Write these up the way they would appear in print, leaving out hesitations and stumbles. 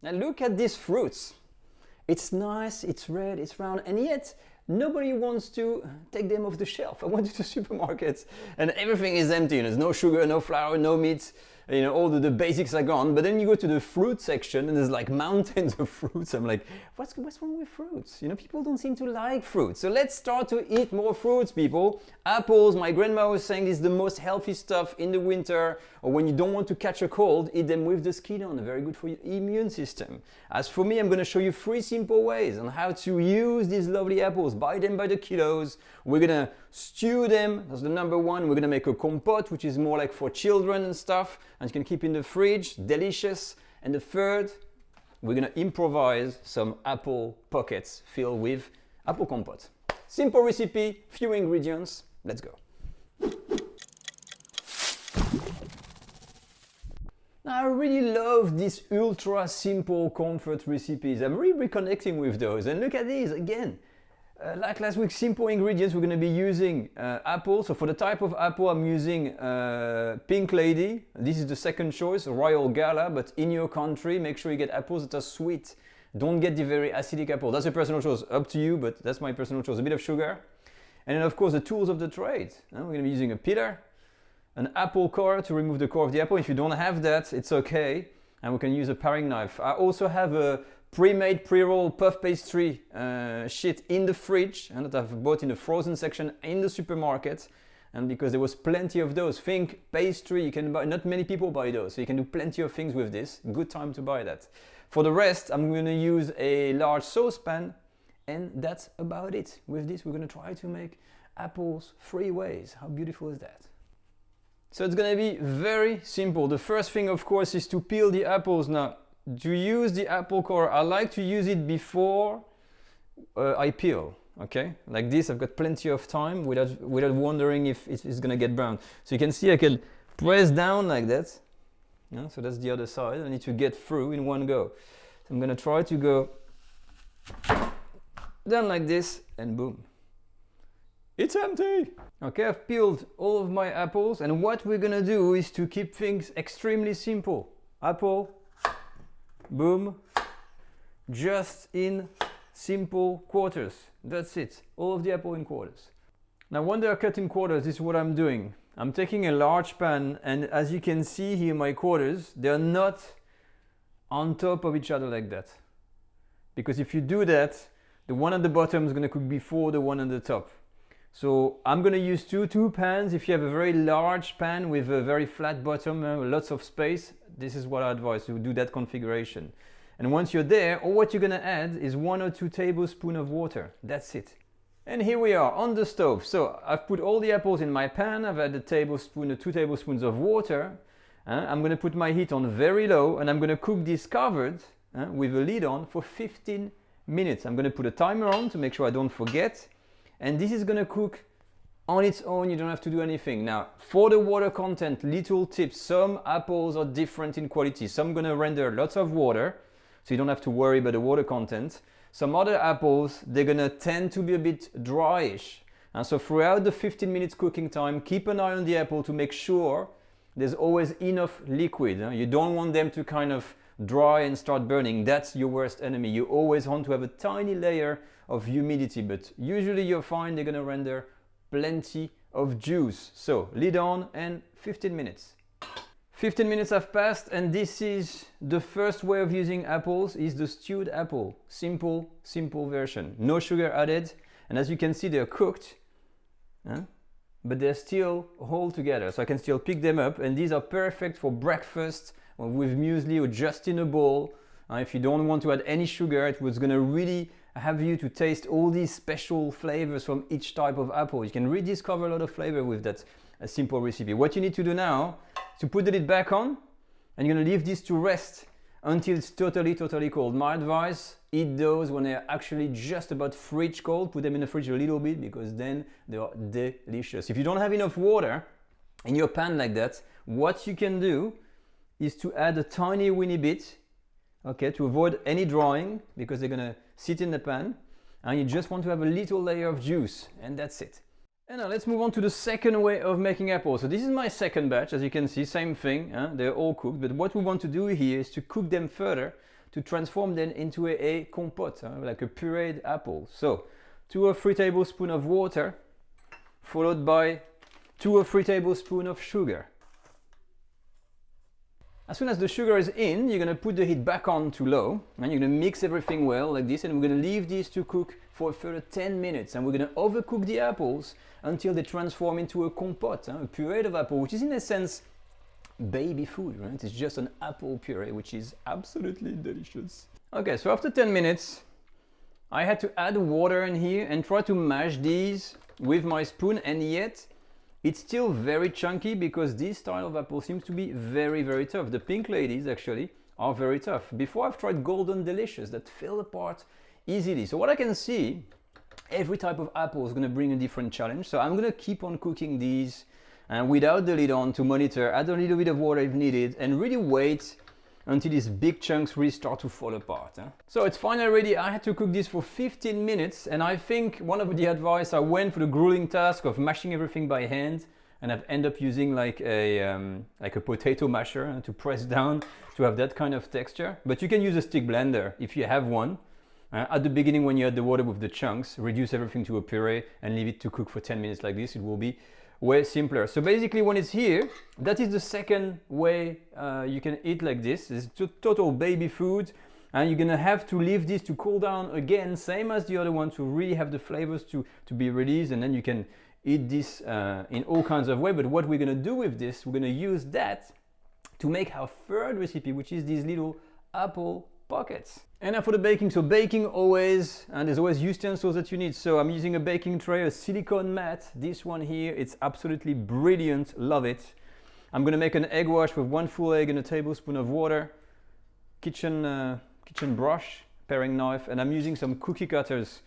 Now look at these fruits. It's nice, it's red, it's round, and yet nobody wants to take them off the shelf. I went to the supermarket and everything is empty. There's no sugar, no flour, no meat. All the basics are gone. But then you go to the fruit section and there's like mountains of fruits. I'm like, what's wrong with fruits? People don't seem to like fruits. So let's start to eat more fruits, people. Apples, my grandma was saying, is the most healthy stuff in the winter, or when you don't want to catch a cold, eat them with the skin on. Very good for your immune system. As for me, I'm going to show you 3 simple ways on how to use these lovely apples. Buy them by the kilos. We're going to stew them. That's the number 1. We're going to make a compote, which is more like for children and stuff, and you can keep in the fridge. Delicious. And the third, we're going to improvise some apple pockets filled with apple compote. Simple recipe, few ingredients. Let's go. Now, I really love these ultra simple comfort recipes. I'm really reconnecting with those. And look at these again. Like last week, simple ingredients. We're going to be using apple. So for the type of apple, I'm using Pink Lady. This is the second choice, Royal Gala. But in your country, make sure you get apples that are sweet. Don't get the very acidic apple. That's a personal choice, up to you, but that's my personal choice. A bit of sugar. And then of course the tools of the trade. We're going to be using a peeler, an apple core to remove the core of the apple. If you don't have that, it's okay. And we can use a paring knife. I also have a pre-made, pre-rolled puff pastry sheet in the fridge, and that I've bought in the frozen section in the supermarket. And because there was plenty of those. Think pastry, you can buy, not many people buy those, so you can do plenty of things with this. Good time to buy that. For the rest, I'm going to use a large saucepan, and that's about it. With this, we're going to try to make apples 3 ways. How beautiful is that? So it's going to be very simple. The first thing, of course, is to peel the apples. Now, to use the apple core, I like to use it before I peel. Okay, like this, I've got plenty of time without wondering if it's going to get brown. So you can see I can press down like that. So that's the other side. I need to get through in one go. So I'm going to try to go down like this, and boom. It's empty! Okay, I've peeled all of my apples, and what we're going to do is to keep things extremely simple. Apple, boom, just in simple quarters. That's it. All of the apple in quarters. Now, when they are cut in quarters, this is what I'm doing. I'm taking a large pan, and as you can see here, my quarters, they're not on top of each other like that. Because if you do that, the one at the bottom is going to cook before the one at the top. So I'm going to use two pans. If you have a very large pan with a very flat bottom, lots of space, this is what I advise, to do that configuration. And once you're there, all what you're going to add is 1 or 2 tablespoons of water. That's it. And here we are on the stove. So I've put all the apples in my pan. I've added a tablespoon or 2 tablespoons of water. I'm going to put my heat on very low, and I'm going to cook this covered with a lid on for 15 minutes. I'm going to put a timer on to make sure I don't forget. And this is going to cook on its own. You don't have to do anything. Now, for the water content, little tips. Some apples are different in quality. Some are going to render lots of water, so you don't have to worry about the water content. Some other apples, they're going to tend to be a bit dryish. And so throughout the 15 minutes cooking time, keep an eye on the apple to make sure there's always enough liquid. You don't want them to kind of dry and start burning. That's your worst enemy. You always want to have a tiny layer of humidity, but usually you're fine. They're going to render plenty of juice. So lid on and 15 minutes. 15 minutes have passed, and this is the first way of using apples, is the stewed apple. Simple version. No sugar added, and as you can see, they're cooked, but they're still whole together, so I can still pick them up, and these are perfect for breakfast or with muesli or just in a bowl. If you don't want to add any sugar, it was going to really have you to taste all these special flavors from each type of apple. You can rediscover a lot of flavor with that simple recipe. What you need to do now is to put the lid back on, and you're going to leave this to rest until it's totally cold. My advice, eat those when they're actually just about fridge cold. Put them in the fridge a little bit, because then they are delicious. If you don't have enough water in your pan like that, what you can do is to add a tiny weeny bit, okay, to avoid any drying, because they're going to sit in the pan, and you just want to have a little layer of juice, and that's it. And now let's move on to the second way of making apples. So this is my second batch. As you can see, same thing, they're all cooked, but what we want to do here is to cook them further to transform them into a compote, like a pureed apple. So 2 or 3 tablespoons of water, followed by 2 or 3 tablespoons of sugar. As soon as the sugar is in, you're going to put the heat back on to low, and you're going to mix everything well like this, and we're going to leave these to cook for a further 10 minutes, and we're going to overcook the apples until they transform into a compote, a puree of apple, which is in a sense baby food, right? It's just an apple puree, which is absolutely delicious. Okay, so after 10 minutes, I had to add water in here and try to mash these with my spoon, and yet it's still very chunky because this style of apple seems to be very, very tough. The pink ladies actually are very tough. Before I've tried golden delicious that fell apart easily. So what I can see, every type of apple is going to bring a different challenge. So I'm going to keep on cooking these without the lid on to monitor, add a little bit of water if needed, and really wait until these big chunks really start to fall apart. So it's finally ready. I had to cook this for 15 minutes, and I think one of the advice, I went for the grueling task of mashing everything by hand, and I've ended up using like a potato masher to press down to have that kind of texture. But you can use a stick blender if you have one. At the beginning, when you add the water with the chunks, reduce everything to a puree and leave it to cook for 10 minutes like this. It will be way simpler. So basically when it's here, that is the second way you can eat like this. It's total baby food, and you're gonna have to leave this to cool down again, same as the other one, to really have the flavors to be released, and then you can eat this in all kinds of ways. But what we're gonna do with this, we're gonna use that to make our third recipe, which is these little apple pockets. And now for the baking. So baking always, and there's always utensils that you need. So I'm using a baking tray, a silicone mat. This one here, it's absolutely brilliant, love it. I'm gonna make an egg wash with 1 full egg and a tablespoon of water, kitchen brush, paring knife, and I'm using some cookie cutters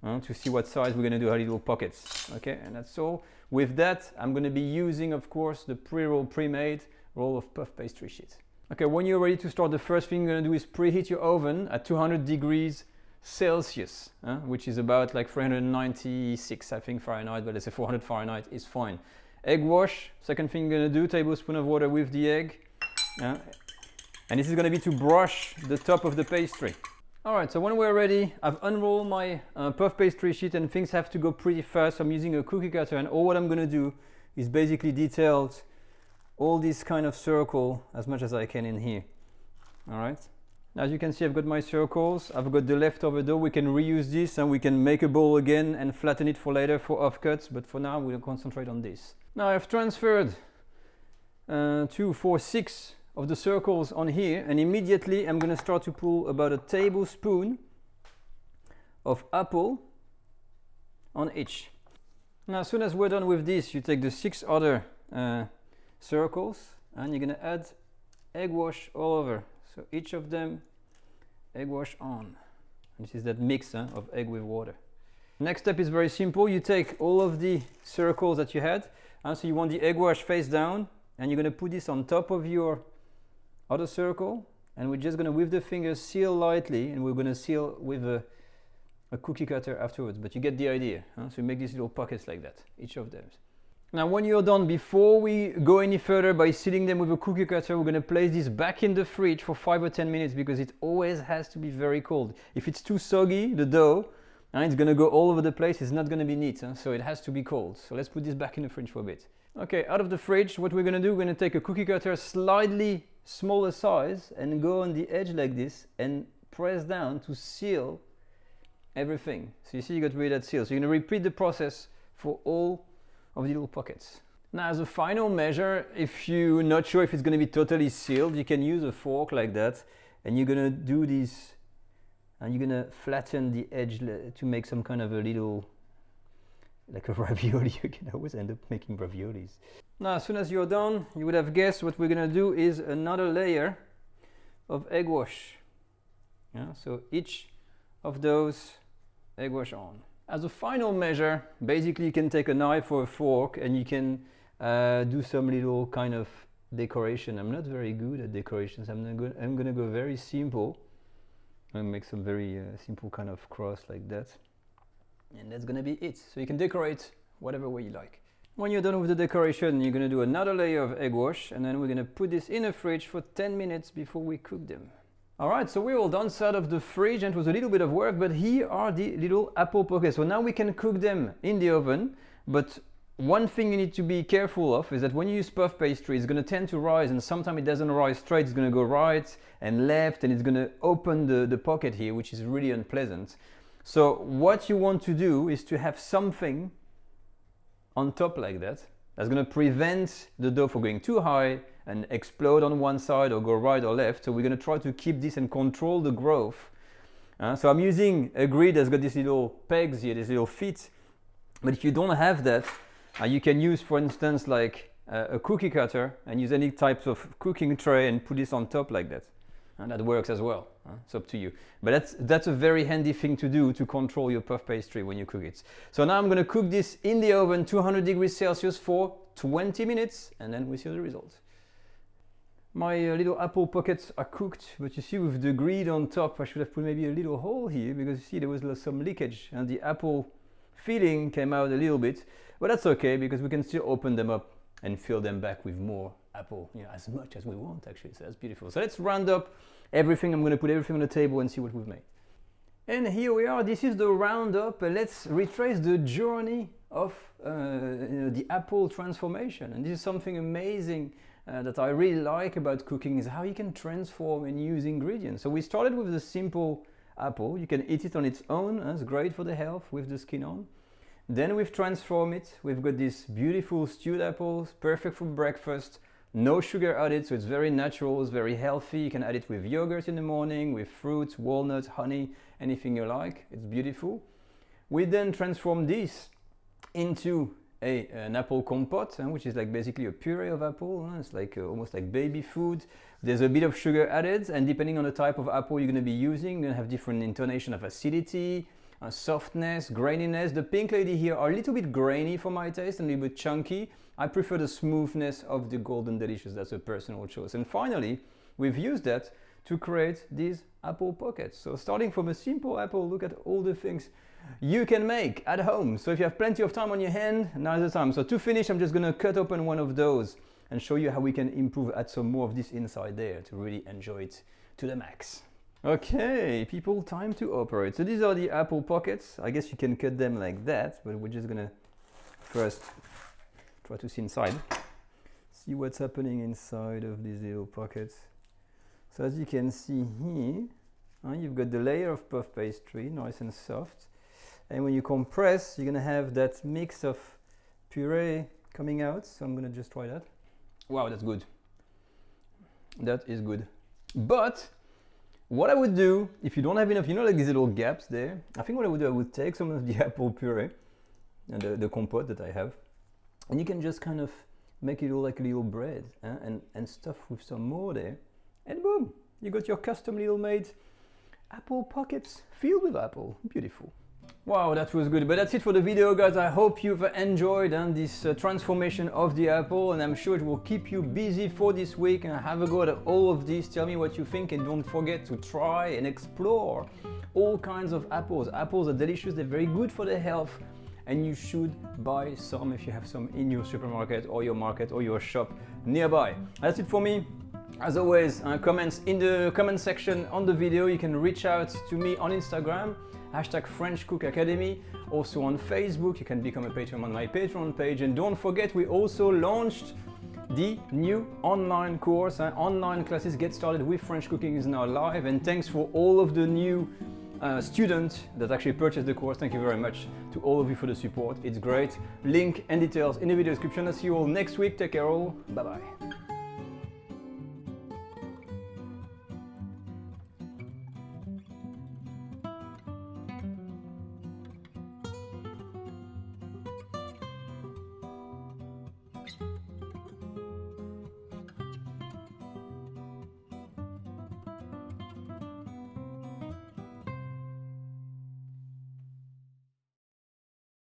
to see what size we're gonna do our little pockets. Okay, and that's all. With that, I'm gonna be using, of course, the pre-made roll of puff pastry sheet. Okay, when you're ready to start, the first thing you're gonna do is preheat your oven at 200 degrees Celsius, which is about like 396, I think, Fahrenheit, but let's say 400 Fahrenheit is fine. Egg wash, second thing you're gonna do, tablespoon of water with the egg. And this is gonna be to brush the top of the pastry. All right, so when we're ready, I've unrolled my puff pastry sheet, and things have to go pretty fast. I'm using a cookie cutter, and all what I'm gonna do is basically detailed all this kind of circle as much as I can in here. All right, as you can see, I've got my circles, I've got the leftover dough. We can reuse this and we can make a bowl again and flatten it for later for offcuts, but for now we'll concentrate on this. Now I've transferred 2, 4, 6 of the circles on here, and immediately I'm going to start to pull about a tablespoon of apple on each. Now as soon as we're done with this, you take the 6 other circles and you're going to add egg wash all over. So each of them, egg wash on. And this is that mix of egg with water. Next step is very simple. You take all of the circles that you had, and so you want the egg wash face down, and you're going to put this on top of your other circle, and we're just going to, with the fingers, seal lightly, and we're going to seal with a cookie cutter afterwards, but you get the idea. So you make these little pockets like that, each of them. Now when you're done, before we go any further by sealing them with a cookie cutter, we're going to place this back in the fridge for 5 or 10 minutes because it always has to be very cold. If it's too soggy, the dough, it's going to go all over the place, it's not going to be neat, so it has to be cold. So let's put this back in the fridge for a bit. Okay, out of the fridge, what we're going to do, we're going to take a cookie cutter, slightly smaller size, and go on the edge like this and press down to seal everything. So you see you got rid of that seal. So you're going to repeat the process for all of the little pockets. Now as a final measure, if you're not sure if it's going to be totally sealed, you can use a fork like that, and you're going to do this, and you're going to flatten the edge to make some kind of a little, like a ravioli. You can always end up making raviolis. Now as soon as you're done, you would have guessed what we're going to do is another layer of egg wash. So each of those, egg wash on. As a final measure, basically you can take a knife or a fork and you can do some little kind of decoration. I'm not very good at decorations. I'm going to go very simple and make some very simple kind of cross like that. And that's going to be it. So you can decorate whatever way you like. When you're done with the decoration, you're going to do another layer of egg wash, and then we're going to put this in the fridge for 10 minutes before we cook them. Alright, so we're all done, set of the fridge, and it was a little bit of work, but here are the little apple pockets. So now we can cook them in the oven, but one thing you need to be careful of is that when you use puff pastry, it's going to tend to rise, and sometimes it doesn't rise straight, it's going to go right and left, and it's going to open the pocket here, which is really unpleasant. So what you want to do is to have something on top like that. That's going to prevent the dough from going too high and explode on one side or go right or left. So we're going to try to keep this and control the growth. So I'm using a grid that's got these little pegs here, these little feet. But if you don't have that, you can use, for instance, like a cookie cutter and use any types of cooking tray and put this on top like that. And that works as well. It's up to you. But that's a very handy thing to do to control your puff pastry when you cook it. So now I'm going to cook this in the oven, 200 degrees Celsius for 20 minutes, and then we see the result. My little apple pockets are cooked, but you see with the grid on top, I should have put maybe a little hole here because you see there was some leakage and the apple filling came out a little bit. But that's okay because we can still open them up and fill them back with more apple, as much as we want actually. So that's beautiful. So let's round up everything. I'm going to put everything on the table and see what we've made. And here we are. This is the roundup. Let's retrace the journey of the apple transformation. And this is something amazing that I really like about cooking, is how you can transform and use ingredients. So we started with the simple apple. You can eat it on its own. It's great for the health with the skin on. Then we've transformed it. We've got these beautiful stewed apples, perfect for breakfast. No sugar added, so it's very natural, it's very healthy. You can add it with yogurt in the morning, with fruits, walnuts, honey, anything you like. It's beautiful. We then transform this into an apple compote, which is like basically a puree of apple. It's like almost like baby food. There's a bit of sugar added, and depending on the type of apple you're going to be using, you're going to have different intonation of acidity, softness, graininess. The pink lady here are a little bit grainy for my taste and a little bit chunky. I prefer the smoothness of the Golden Delicious. That's a personal choice. And finally, we've used that to create these apple pockets. So starting from a simple apple, look at all the things you can make at home. So if you have plenty of time on your hand, now's the time. So to finish, I'm just going to cut open one of those and show you how we can improve, add some more of this inside there to really enjoy it to the max. Okay, people, time to operate. So these are the apple pockets. I guess you can cut them like that, but we're just going to first try to see inside. See what's happening inside of these little pockets. So as you can see here, you've got the layer of puff pastry, nice and soft. And when you compress, you're going to have that mix of puree coming out. So I'm going to just try that. Wow, that's good. That is good. But what I would do, if you don't have enough, like these little gaps there, I think what I would do, I would take some of the apple puree and the compote that I have, and you can just kind of make it all like a little bread and stuff with some more there, and boom, you got your custom little made apple pockets filled with apple. Beautiful. Wow, that was good. But that's it for the video, guys. I hope you've enjoyed this transformation of the apple, and I'm sure it will keep you busy for this week. And have a go at all of these. Tell me what you think, and don't forget to try and explore all kinds of apples. Apples are delicious. They're very good for the health, and you should buy some if you have some in your supermarket or your market or your shop nearby. That's it for me. As always, comments in the comment section on the video. You can reach out to me on Instagram, #FrenchCookAcademy, also on Facebook. You can become a patron on my Patreon page. And don't forget, we also launched the new online course. Online classes Get Started with French Cooking is now live. And thanks for all of the new students that actually purchased the course. Thank you very much to all of you for the support. It's great. Link and details in the video description. I'll see you all next week. Take care all. Bye bye.